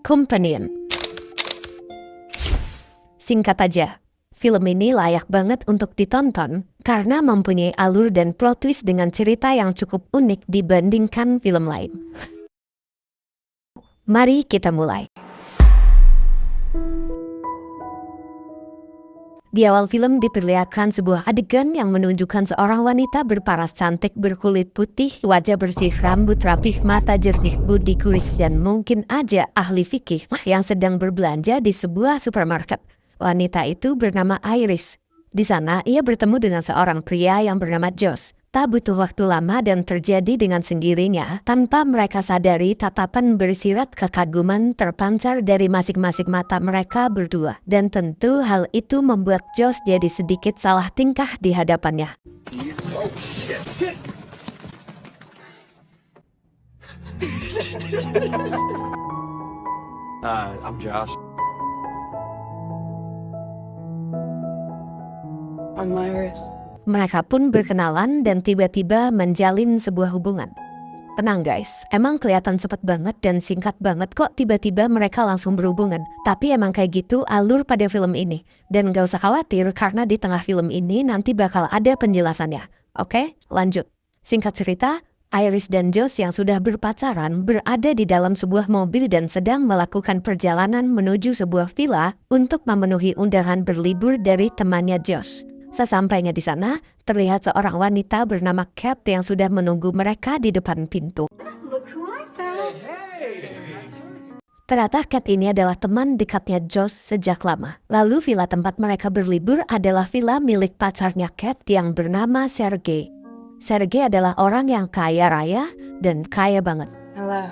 Companion. Singkat aja, film ini layak banget untuk ditonton karena mempunyai alur dan plot twist dengan cerita yang cukup unik dibandingkan film lain. Mari kita mulai. Di awal film diperlihatkan sebuah adegan yang menunjukkan seorang wanita berparas cantik berkulit putih, wajah bersih, rambut rapih, mata jernih, budi gurih, dan mungkin aja ahli fikih yang sedang berbelanja di sebuah supermarket. Wanita itu bernama Iris. Di sana ia bertemu dengan seorang pria yang bernama Josh. Tak butuh waktu lama dan terjadi dengan sendirinya, tanpa mereka sadari tatapan bersirat kekaguman terpancar dari masing-masing mata mereka berdua. Dan tentu hal itu membuat Josh jadi sedikit salah tingkah di hadapannya. Oh shit. I'm Josh. I'm Iris. Mereka pun berkenalan dan tiba-tiba menjalin sebuah hubungan. Tenang guys, emang kelihatan cepat banget dan singkat banget kok tiba-tiba mereka langsung berhubungan. Tapi emang kayak gitu alur pada film ini. Dan gak usah khawatir karena di tengah film ini nanti bakal ada penjelasannya. Oke, lanjut. Singkat cerita, Iris dan Josh yang sudah berpacaran berada di dalam sebuah mobil dan sedang melakukan perjalanan menuju sebuah villa untuk memenuhi undangan berlibur dari temannya Josh. Sesampainya di sana, terlihat seorang wanita bernama Kat yang sudah menunggu mereka di depan pintu. Look who I found. Ternyata Kat ini adalah teman dekatnya Josh sejak lama. Lalu villa tempat mereka berlibur adalah villa milik pacarnya Kat yang bernama Sergei. Sergei adalah orang yang kaya raya dan kaya banget. Hello.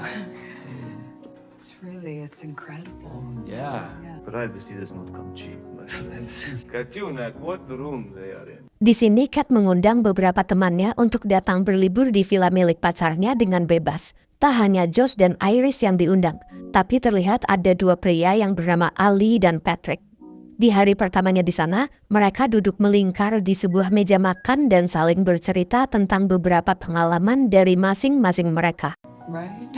It's incredible. Yeah. Privacy does not come cheap, my friends. Katiunak, what room they are in? Di sini Kat mengundang beberapa temannya untuk datang berlibur di villa milik pacarnya dengan bebas. Tak hanya Josh dan Iris yang diundang, tapi terlihat ada dua pria yang bernama Ali dan Patrick. Di hari pertamanya di sana, mereka duduk melingkar di sebuah meja makan dan saling bercerita tentang beberapa pengalaman dari masing-masing mereka. Right?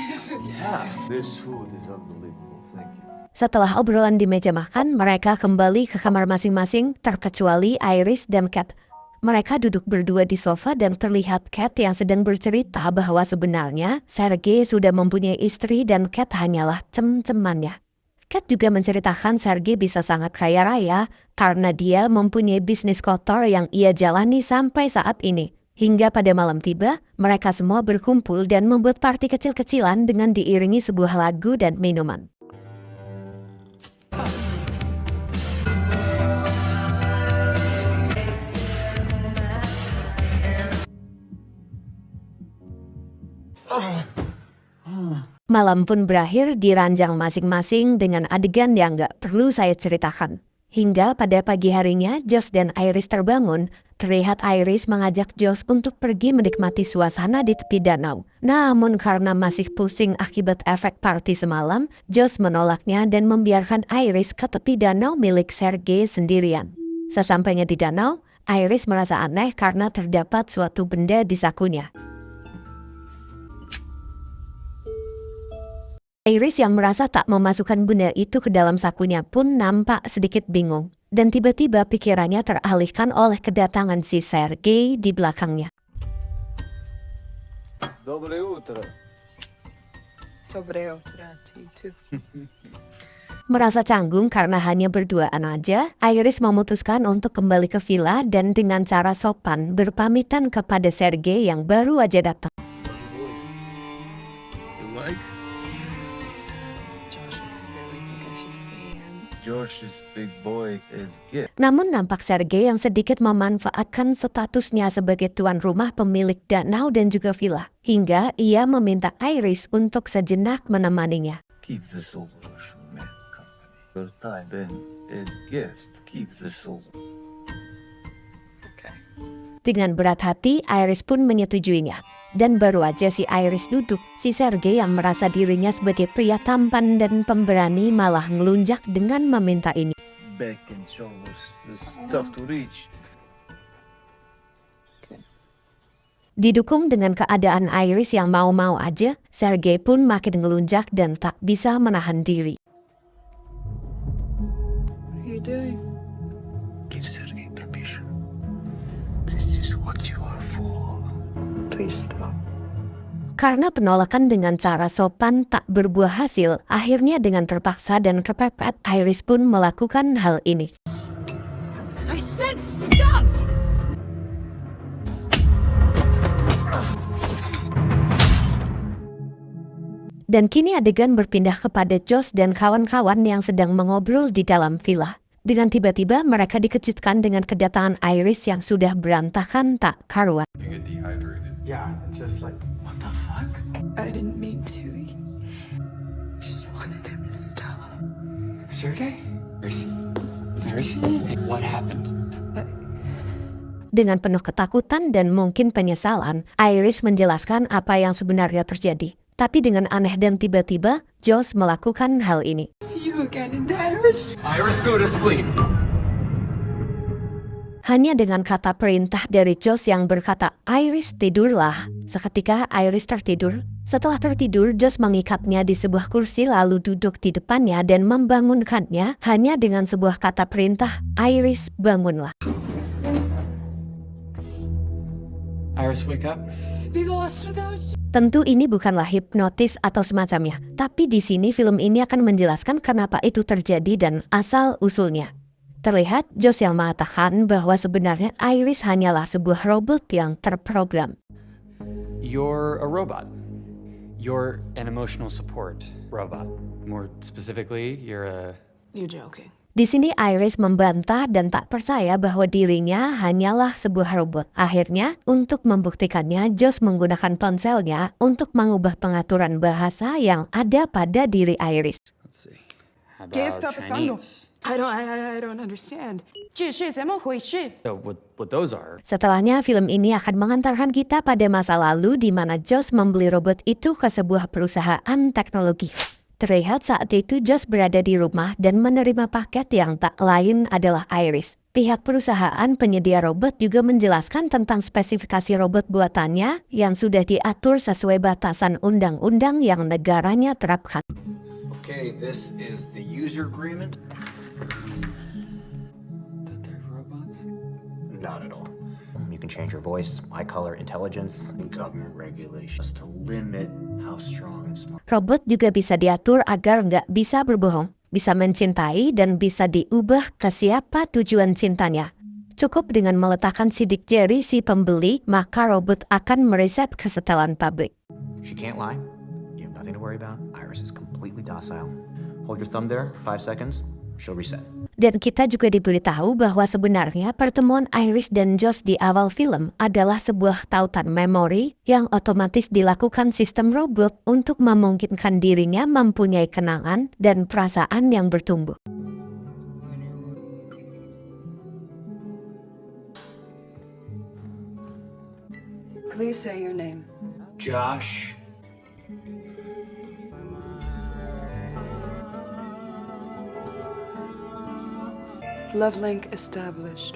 Yeah, this food is unbelievable. Thank you. Setelah obrolan di meja makan, mereka kembali ke kamar masing-masing, terkecuali Iris dan Kat. Mereka duduk berdua di sofa dan terlihat Kat yang sedang bercerita bahwa sebenarnya Sergei sudah mempunyai istri dan Kat hanyalah cem-cemannya. Kat juga menceritakan Sergei bisa sangat kaya raya karena dia mempunyai bisnis kotor yang ia jalani sampai saat ini. Hingga pada malam tiba, mereka semua berkumpul dan membuat party kecil-kecilan dengan diiringi sebuah lagu dan minuman. Malam pun berakhir di ranjang masing-masing dengan adegan yang gak perlu saya ceritakan. Hingga pada pagi harinya, Josh dan Iris terbangun. Terlihat Iris mengajak Josh untuk pergi menikmati suasana di tepi danau. Namun karena masih pusing akibat efek party semalam, Josh menolaknya dan membiarkan Iris ke tepi danau milik Sergei sendirian. Sesampainya di danau, Iris merasa aneh karena terdapat suatu benda di sakunya. Iris yang merasa tak memasukkan benda itu ke dalam sakunya pun nampak sedikit bingung. Dan tiba-tiba pikirannya teralihkan oleh kedatangan si Sergei di belakangnya. Доброе утро. Доброе утро to you too. Merasa canggung karena hanya berduaan aja, Iris memutuskan untuk kembali ke villa dan dengan cara sopan berpamitan kepada Sergei yang baru aja datang. You like? Josh, I really think I should see him. Josh's big boy is gift. Namun nampak Sergei yang sedikit memanfaatkan statusnya sebagai tuan rumah pemilik danau dan juga villa. Hingga ia meminta Iris untuk sejenak menemaninya. Keep this over Russian man company. Your time then is guest. Keep this over. Okay. Dengan berat hati, Iris pun menyetujuinya. Dan baru aja si Iris duduk, si Sergei yang merasa dirinya sebagai pria tampan dan pemberani malah ngelunjak dengan meminta ini. Back and shoulders is tough to reach. Didukung dengan keadaan Iris yang mau-mau aja, Sergei pun makin ngelunjak dan tak bisa menahan diri. you doing? Give Sergei permission. This is what you are for. Please stop. Karena penolakan dengan cara sopan tak berbuah hasil, akhirnya dengan terpaksa dan kepepet, Iris pun melakukan hal ini. I said stop! Dan kini adegan berpindah kepada Josh dan kawan-kawan yang sedang mengobrol di dalam villa. Dengan tiba-tiba mereka dikejutkan dengan kedatangan Iris yang sudah berantakan tak karuan. You get dehydrated. Yeah, just like, what the fuck? I didn't mean to. I just wanted him to stop. Sergey? Iris, what happened? Dengan penuh ketakutan dan mungkin penyesalan, Iris menjelaskan apa yang sebenarnya terjadi. Tapi dengan aneh dan tiba-tiba, Josh melakukan hal ini. See you again in Paris. Iris, go to sleep. Hanya dengan kata perintah dari Josh yang berkata, Iris tidurlah. Seketika Iris tertidur. Setelah tertidur, Josh mengikatnya di sebuah kursi lalu duduk di depannya dan membangunkannya hanya dengan sebuah kata perintah, Iris bangunlah. Iris, wake up. Be lost without you. Tentu ini bukanlah hipnotis atau semacamnya, tapi di sini film ini akan menjelaskan kenapa itu terjadi dan asal-usulnya. Terlihat Josh yang mengatakan bahwa sebenarnya Iris hanyalah sebuah robot yang terprogram. You're a robot. You're an emotional support robot. More specifically, you're a... You're joking. Di sini Iris membantah dan tak percaya bahwa dirinya hanyalah sebuah robot. Akhirnya, untuk membuktikannya, Josh menggunakan ponselnya untuk mengubah pengaturan bahasa yang ada pada diri Iris. Let's see. How ¿Qué about está pasando? Chinese? I don't understand. 这是怎么回事？ So what those are, Setelahnya, film ini akan mengantarkan kita pada masa lalu di mana Josh membeli robot itu ke sebuah perusahaan teknologi. Terlihat saat itu Josh berada di rumah dan menerima paket yang tak lain adalah Iris. Pihak perusahaan penyedia robot juga menjelaskan tentang spesifikasi robot buatannya yang sudah diatur sesuai batasan undang-undang yang negaranya terapkan. Okay, this is the user agreement. that they're robots? Not at all. You can change your voice, eye color, intelligence, and government regulations to limit how strong and smart. Robot juga bisa diatur agar nggak bisa berbohong, bisa mencintai, dan bisa diubah ke siapa tujuan cintanya. Cukup dengan meletakkan sidik jari si pembeli, maka robot akan mereset kesetelan pabrik. She can't lie. You have nothing to worry about. Iris is completely docile. Hold your thumb there for 5 seconds. She'll reset. Dan kita juga diberitahu bahwa sebenarnya pertemuan Iris dan Josh di awal film adalah sebuah tautan memori yang otomatis dilakukan sistem robot untuk memungkinkan dirinya mempunyai kenangan dan perasaan yang bertumbuh. Please say your name. Josh. Love link established.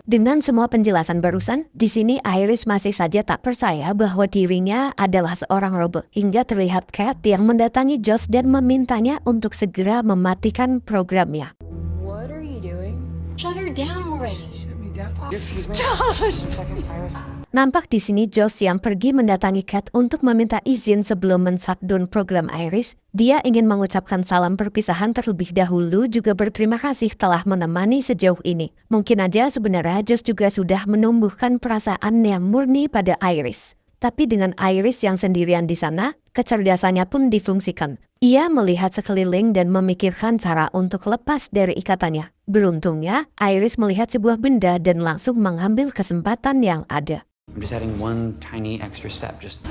Dengan semua penjelasan barusan, di sini Iris masih saja tak percaya bahwa dirinya adalah seorang robot. Hingga terlihat Kat yang mendatangi Josh dan memintanya untuk segera mematikan programnya. What are you doing? Shut her down already. Shut me down. Excuse me. Josh! One second, Iris. Nampak di sini Josh yang pergi mendatangi Kat untuk meminta izin sebelum men-shutdown program Iris. Dia ingin mengucapkan salam perpisahan terlebih dahulu, juga berterima kasih telah menemani sejauh ini. Mungkin aja sebenarnya Josh juga sudah menumbuhkan perasaan yang murni pada Iris. Tapi dengan Iris yang sendirian di sana, kecerdasannya pun difungsikan. Ia melihat sekeliling dan memikirkan cara untuk lepas dari ikatannya. Beruntungnya, Iris melihat sebuah benda dan langsung mengambil kesempatan yang ada. I'm just adding one tiny extra step. Just,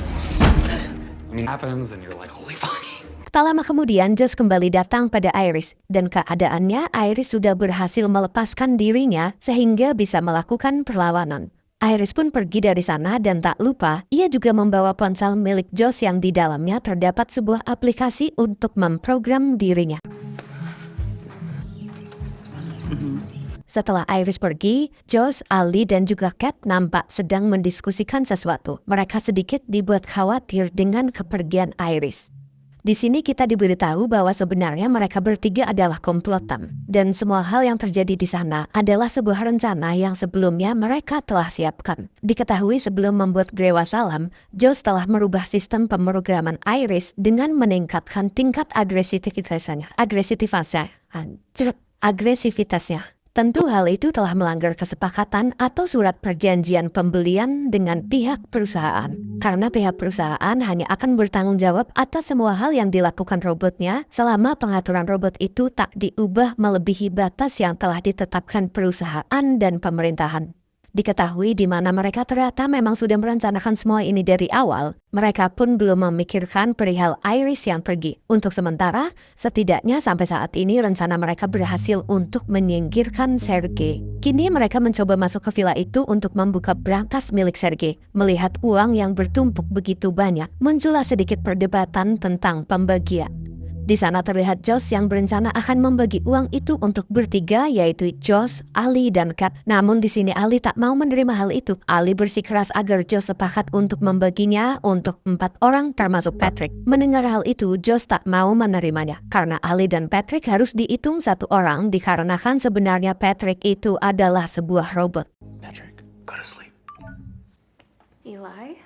it happens, and you're like, holy fuck. Tak lama kemudian, Josh kembali datang pada Iris, dan keadaannya Iris sudah berhasil melepaskan dirinya sehingga bisa melakukan perlawanan. Iris pun pergi dari sana dan tak lupa, ia juga membawa ponsel milik Josh yang di dalamnya terdapat sebuah aplikasi untuk memprogram dirinya. Setelah Iris pergi, Josh, Ali, dan juga Kat nampak sedang mendiskusikan sesuatu. Mereka sedikit dibuat khawatir dengan kepergian Iris. Di sini kita diberitahu bahwa sebenarnya mereka bertiga adalah komplotan. Dan semua hal yang terjadi di sana adalah sebuah rencana yang sebelumnya mereka telah siapkan. Diketahui sebelum membuat Dewa Salam, Josh telah merubah sistem pemrograman Iris dengan meningkatkan tingkat agresivitasnya. Tentu hal itu telah melanggar kesepakatan atau surat perjanjian pembelian dengan pihak perusahaan. Karena pihak perusahaan hanya akan bertanggung jawab atas semua hal yang dilakukan robotnya selama pengaturan robot itu tak diubah melebihi batas yang telah ditetapkan perusahaan dan pemerintahan. Diketahui di mana mereka ternyata memang sudah merencanakan semua ini dari awal, mereka pun belum memikirkan perihal Iris yang pergi. Untuk sementara, setidaknya sampai saat ini rencana mereka berhasil untuk menyingkirkan Sergei. Kini mereka mencoba masuk ke villa itu untuk membuka brankas milik Sergei. Melihat uang yang bertumpuk begitu banyak, muncullah sedikit perdebatan tentang pembagian. Di sana terlihat Josh yang berencana akan membagi uang itu untuk bertiga, yaitu Josh, Ali, dan Kat. Namun di sini Ali tak mau menerima hal itu. Ali bersikeras agar Josh sepakat untuk membaginya untuk 4 orang termasuk Patrick. Mendengar hal itu, Josh tak mau menerimanya. Karena Ali dan Patrick harus dihitung 1 orang dikarenakan sebenarnya Patrick itu adalah sebuah robot. Patrick, go to sleep. Eli?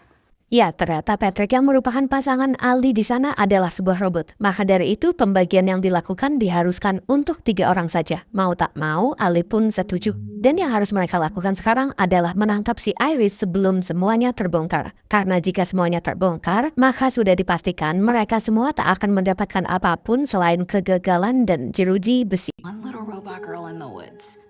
Ya, ternyata Patrick yang merupakan pasangan Ali di sana adalah sebuah robot. Maka dari itu pembagian yang dilakukan diharuskan untuk 3 orang saja. Mau tak mau, Ali pun setuju. Dan yang harus mereka lakukan sekarang adalah menangkap si Iris sebelum semuanya terbongkar. Karena jika semuanya terbongkar, maka sudah dipastikan mereka semua tak akan mendapatkan apapun selain kegagalan dan jeruji besi. One little robot girl in the woods.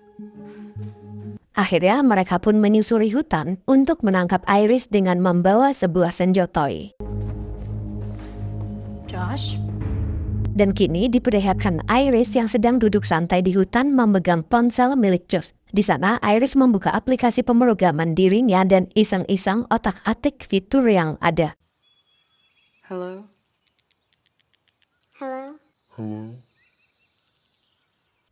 Akhirnya mereka pun menyusuri hutan untuk menangkap Iris dengan membawa sebuah senjotoi. Josh? Dan kini diperlihatkan Iris yang sedang duduk santai di hutan memegang ponsel milik Josh. Di sana Iris membuka aplikasi pemrograman dirinya dan iseng-iseng otak-atik fitur yang ada. Hello?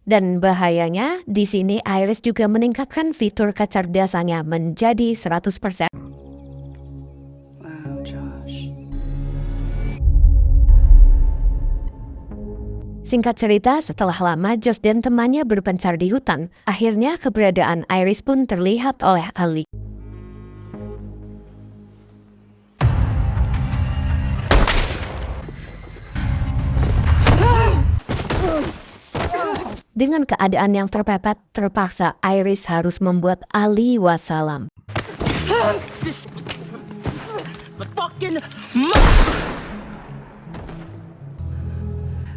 Dan bahayanya, di sini Iris juga meningkatkan fitur kecerdasannya menjadi 100%. Wow, Josh. Singkat cerita, setelah lama Josh dan temannya berpencar di hutan, akhirnya keberadaan Iris pun terlihat oleh Ali. Dengan keadaan yang terpepet, terpaksa Iris harus membuat Ali wassalam.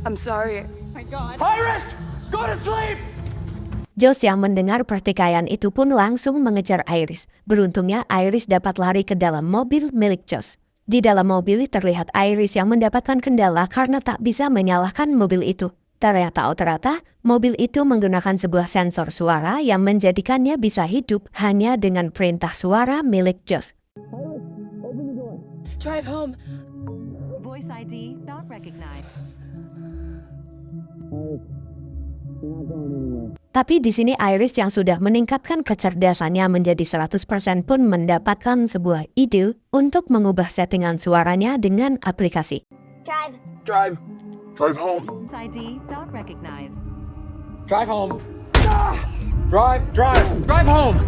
I'm sorry. Josh yang mendengar pertikaian itu pun langsung mengejar Iris. Beruntungnya Iris dapat lari ke dalam mobil milik Josh. Di dalam mobil terlihat Iris yang mendapatkan kendala karena tak bisa menyalakan mobil itu. Ternyata mobil itu menggunakan sebuah sensor suara yang menjadikannya bisa hidup hanya dengan perintah suara milik Josh. Drive home. Voice ID not recognized. Tapi di sini Iris yang sudah meningkatkan kecerdasannya menjadi 100% pun mendapatkan sebuah ide untuk mengubah settingan suaranya dengan aplikasi. Drive home. Voice ID not recognized. Drive home. Drive home.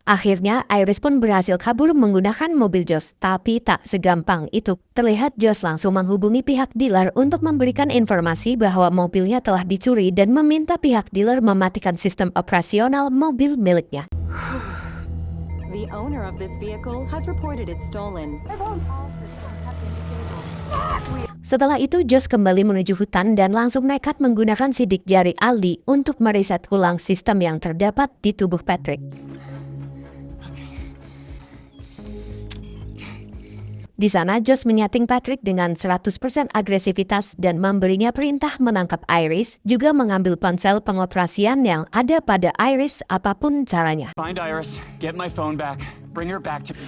Akhirnya Iris pun berhasil kabur menggunakan mobil Josh, tapi tak segampang itu. Terlihat Josh langsung menghubungi pihak dealer untuk memberikan informasi bahwa mobilnya telah dicuri dan meminta pihak dealer mematikan sistem operasional mobil miliknya. The owner of this vehicle has reported it stolen. Setelah itu Josh kembali menuju hutan dan langsung nekat menggunakan sidik jari Ali untuk mereset ulang sistem yang terdapat di tubuh Patrick. Di sana Josh menyating Patrick dengan 100% agresivitas dan memberinya perintah menangkap Iris, juga mengambil ponsel pengoperasian yang ada pada Iris apapun caranya. Find Iris. Get my phone back. Bring her back to...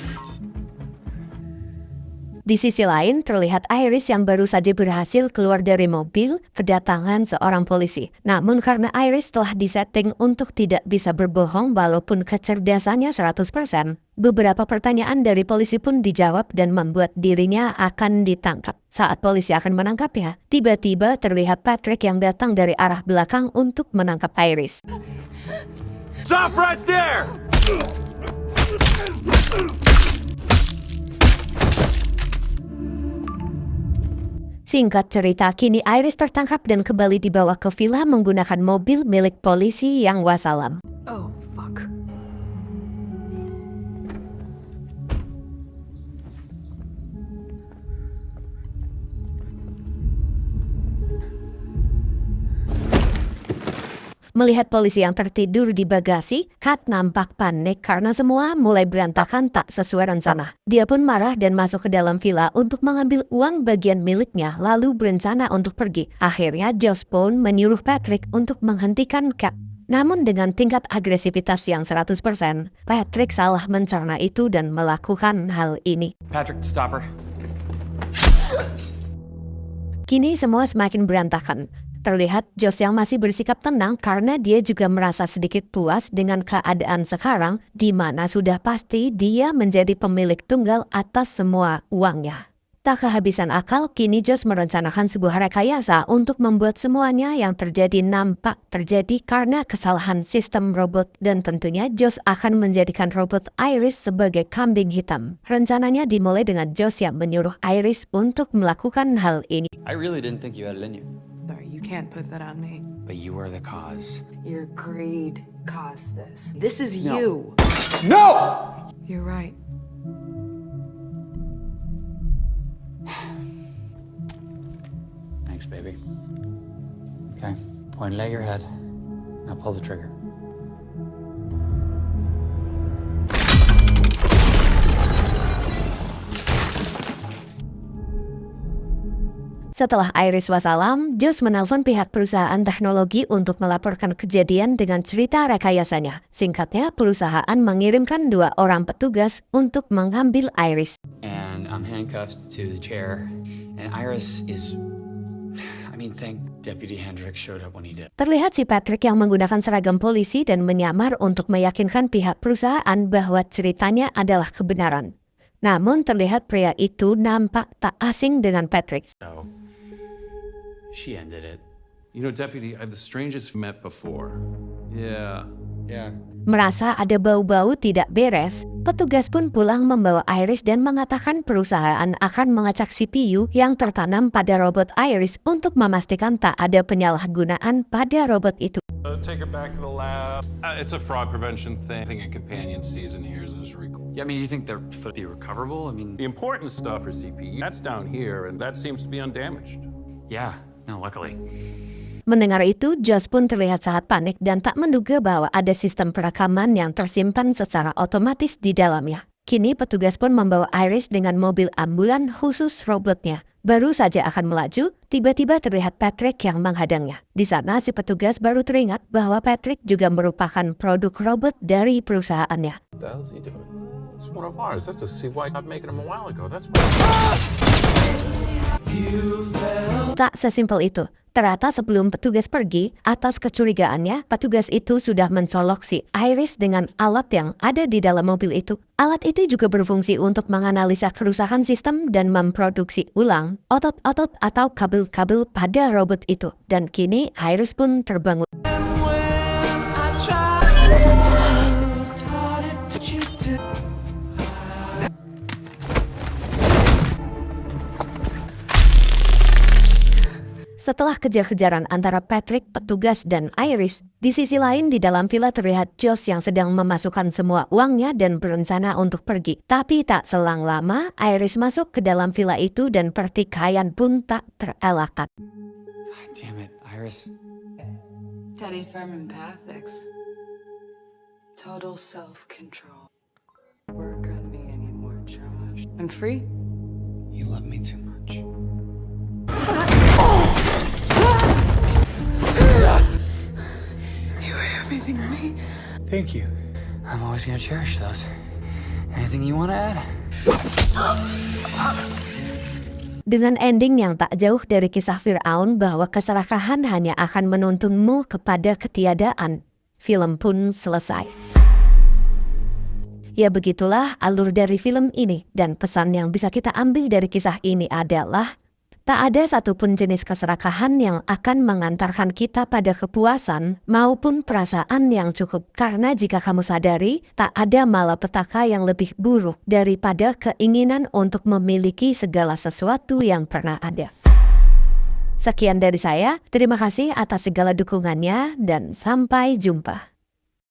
Di sisi lain, terlihat Iris yang baru saja berhasil keluar dari mobil kedatangan seorang polisi. Namun karena Iris telah disetting untuk tidak bisa berbohong walaupun kecerdasannya 100%, beberapa pertanyaan dari polisi pun dijawab dan membuat dirinya akan ditangkap. Saat polisi akan menangkapnya, tiba-tiba terlihat Patrick yang datang dari arah belakang untuk menangkap Iris. Stop right there! Singkat cerita, kini Iris tertangkap dan kembali dibawa ke villa menggunakan mobil milik polisi yang wassalam. Oh, fuck. Melihat polisi yang tertidur di bagasi, Kat nampak panik karena semua mulai berantakan tak sesuai rencana. Dia pun marah dan masuk ke dalam villa untuk mengambil uang bagian miliknya lalu berencana untuk pergi. Akhirnya Josh pun menyuruh Patrick untuk menghentikan Kat. Namun dengan tingkat agresivitas yang 100%, Patrick salah mencerna itu dan melakukan hal ini. Patrick, stop her. Kini semua semakin berantakan. Terlihat Josh yang masih bersikap tenang karena dia juga merasa sedikit puas dengan keadaan sekarang di mana sudah pasti dia menjadi pemilik tunggal atas semua uangnya. Tak kehabisan akal, kini Josh merencanakan sebuah rekayasa untuk membuat semuanya yang terjadi nampak terjadi karena kesalahan sistem robot dan tentunya Josh akan menjadikan robot Iris sebagai kambing hitam. Rencananya dimulai dengan Josh yang menyuruh Iris untuk melakukan hal ini. I really didn't think you had it in you. Sorry, you can't put that on me. But you are the cause. Your greed caused this. This is No. you. No! You're right. Thanks, baby. Okay, point it at your head. Now pull the trigger. Setelah Iris wassalam, Josh menelpon pihak perusahaan teknologi untuk melaporkan kejadian dengan cerita rekayasanya. Singkatnya, perusahaan mengirimkan 2 orang petugas untuk mengambil Iris. And I'm handcuffed to the chair. And Iris is... I mean, thank Deputy Hendricks showed up when he did. Terlihat si Patrick yang menggunakan seragam polisi dan menyamar untuk meyakinkan pihak perusahaan bahwa ceritanya adalah kebenaran. Namun terlihat pria itu nampak tak asing dengan Patrick. So, she ended it. You know, Deputy, I have the strangest met before. Yeah. Merasa ada bau-bau tidak beres, petugas pun pulang membawa Iris dan mengatakan perusahaan akan mengecek CPU yang tertanam pada robot Iris untuk memastikan tak ada penyalahgunaan pada robot itu. Take it back to the lab. It's a fraud prevention thing. I think a companion sees and hears this record. Yeah, I mean, do you think their foot be recoverable? I mean, The important stuff for CPU, that's down here, and that seems to be undamaged. yeah, no, luckily. Mendengar itu, Josh pun terlihat sangat panik dan tak menduga bahwa ada sistem perekaman yang tersimpan secara otomatis di dalamnya. Kini petugas pun membawa Iris dengan mobil ambulan khusus robotnya. Baru saja akan melaju, tiba-tiba terlihat Patrick yang menghadangnya. Di sana si petugas baru teringat bahwa Patrick juga merupakan produk robot dari perusahaannya. What the hell is he doing? It's one of ours. That's a CY I'm making him a while ago. That's Tak sesimpel itu. Ternyata sebelum petugas pergi, atas kecurigaannya, petugas itu sudah mencolok si Iris dengan alat yang ada di dalam mobil itu. Alat itu juga berfungsi untuk menganalisa kerusakan sistem dan memproduksi ulang otot-otot atau kabel-kabel pada robot itu. Dan kini Iris pun terbangun. Setelah kejar-kejaran antara Patrick, petugas, dan Iris, di sisi lain di dalam villa terlihat Josh yang sedang memasukkan semua uangnya dan berencana untuk pergi. Tapi tak selang lama, Iris masuk ke dalam villa itu dan pertikaian pun tak terelakkan. God damn it, Iris. Teddy firm empathics. Total self-control. Work on me anymore, Josh. I'm free. You love me too much. You were everything to me. Thank you. I'm always gonna cherish those. Anything you want to add? Dengan ending yang tak jauh dari kisah Fir'aun bahwa keserakahan hanya akan menuntunmu kepada ketiadaan, film pun selesai. Ya begitulah alur dari film ini, dan pesan yang bisa kita ambil dari kisah ini adalah tak ada satupun jenis keserakahan yang akan mengantarkan kita pada kepuasan maupun perasaan yang cukup. Karena jika kamu sadari, tak ada malapetaka yang lebih buruk daripada keinginan untuk memiliki segala sesuatu yang pernah ada. Sekian dari saya, terima kasih atas segala dukungannya dan sampai jumpa.